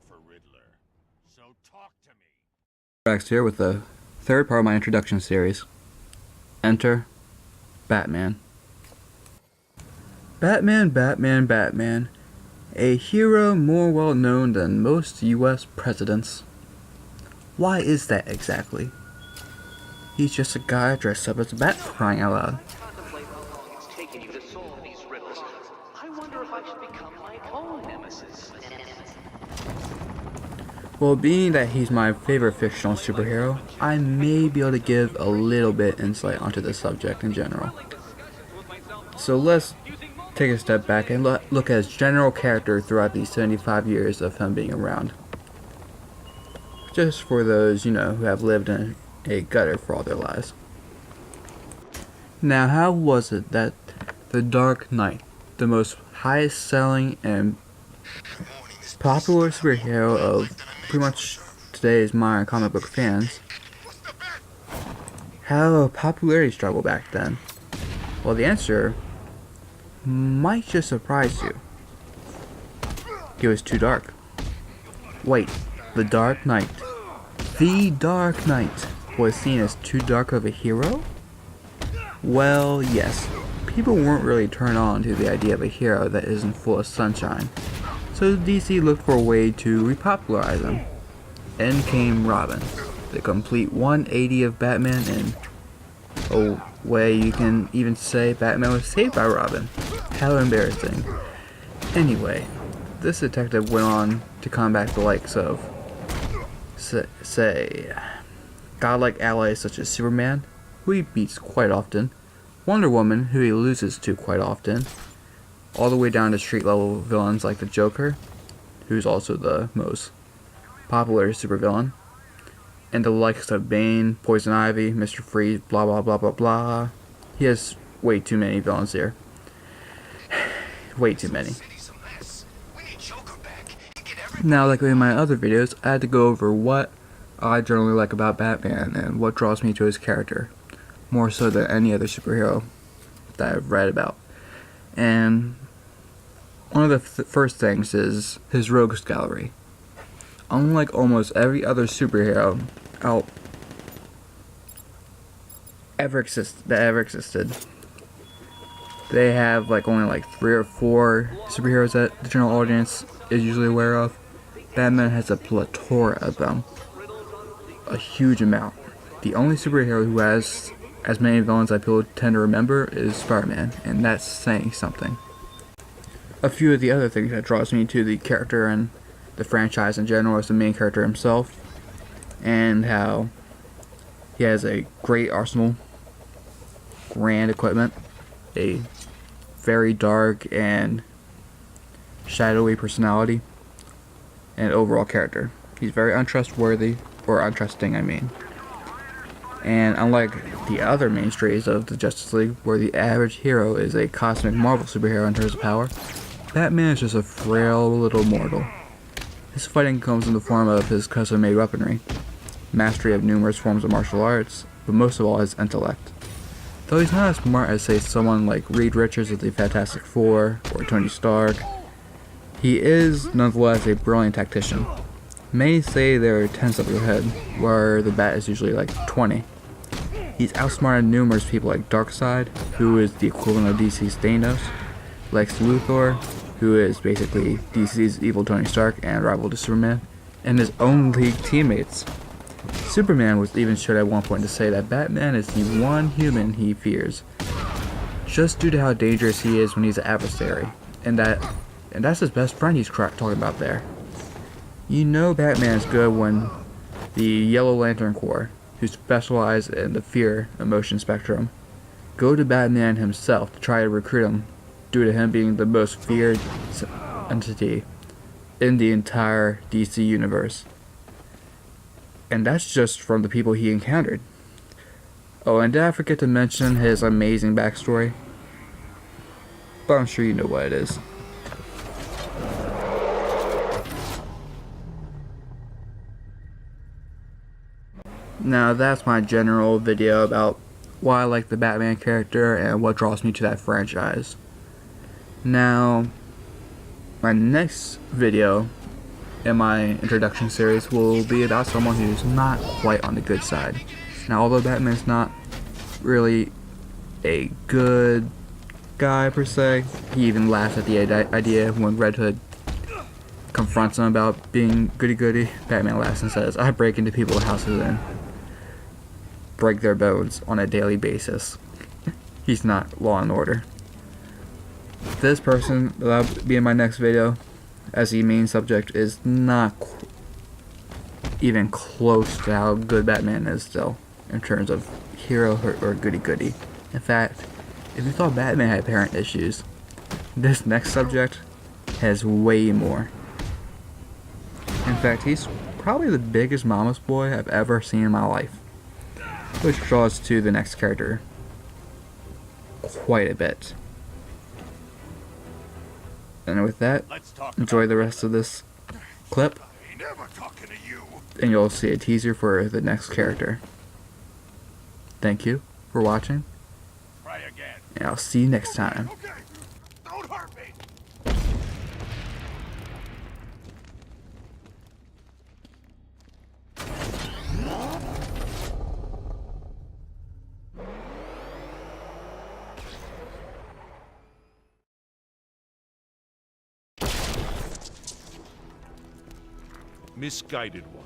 work for Riddler. So talk to me. Rex here with the third part of my introduction series. Enter Batman. Batman, Batman, Batman. A hero more well known than most US presidents. Why is that exactly? He's just a guy dressed up as a bat, crying out loud. Well, being that he's my favorite fictional superhero, I may be able to give a little bit insight onto the subject in general. So let's take a step back and look at his general character throughout these 75 years of him being around. Just for those, who have lived in a gutter for all their lives. Now, how was it that The Dark Knight, the most highest selling and popular superhero of pretty much today's modern comic book fans, had a popularity struggle back then? Well, the answer might just surprise you. It was too dark. Wait, The Dark Knight. The Dark Knight was seen as too dark of a hero? Well, yes. People weren't really turned on to the idea of a hero that isn't full of sunshine. So DC looked for a way to repopularize him. In came Robin, the complete 180 of Batman, and a way you can even say Batman was saved by Robin. How embarrassing. Anyway, this detective went on to combat the likes of, say, godlike allies such as Superman, who he beats quite often, Wonder Woman, who he loses to quite often, all the way down to street level villains like the Joker, who's also the most popular supervillain, and the likes of Bane, Poison Ivy, Mr. Freeze, blah blah blah blah blah. He has way too many villains here. Way too many. Now, like in my other videos, I had to go over what I generally like about Batman and what draws me to his character, more so than any other superhero that I've read about. And one of the first things is his rogues gallery. Unlike almost every other superhero that ever existed, they have only 3 or 4 superheroes that the general audience is usually aware of. Batman has a plethora of them. A huge amount. The only superhero who has as many villains that people tend to remember is Spider-Man, and that's saying something. A few of the other things that draws me to the character and the franchise in general is the main character himself, and how he has a great arsenal, grand equipment, a very dark and shadowy personality, and overall character. He's very untrustworthy, or untrusting, I mean. And unlike the other mainstays of the Justice League, where the average hero is a cosmic Marvel superhero in terms of power, Batman is just a frail little mortal. His fighting comes in the form of his custom-made weaponry, mastery of numerous forms of martial arts, but most of all his intellect. Though he's not as smart as, say, someone like Reed Richards of the Fantastic Four, or Tony Stark, he is nonetheless a brilliant tactician. Many say they're 10 steps ahead, where the Bat is usually 20. He's outsmarted numerous people like Darkseid, who is the equivalent of DC's Thanos, Lex Luthor, who is basically DC's evil Tony Stark and rival to Superman, and his own league teammates. Superman was even showed at one point to say that Batman is the one human he fears, just due to how dangerous he is when he's an adversary, and that's his best friend he's talking about there. Batman is good when the Yellow Lantern Corps, who specialize in the fear emotion spectrum, go to Batman himself to try to recruit him, due to him being the most feared entity in the entire DC universe. And that's just from the people he encountered. Oh, and did I forget to mention his amazing backstory? But I'm sure you know what it is. Now, that's my general video about why I like the Batman character and what draws me to that franchise. Now, my next video in my introduction series will be about someone who's not quite on the good side. Now, although Batman's not really a good guy per se, he even laughs at the idea when Red Hood confronts him about being goody-goody. Batman laughs and says, "I break into people's houses and break their bones on a daily basis." He's not law and order. This person that'll be in my next video as the main subject is not even close to how good Batman is still in terms of hero or goody-goody. In fact, if you thought Batman had parent issues, this next subject has way more. In fact, he's probably the biggest mama's boy I've ever seen in my life, which draws to the next character quite a bit. And with that, enjoy the rest of this clip, and you'll see a teaser for the next character. Thank you for watching, and I'll see you next time. Okay, don't hurt me. Misguided one.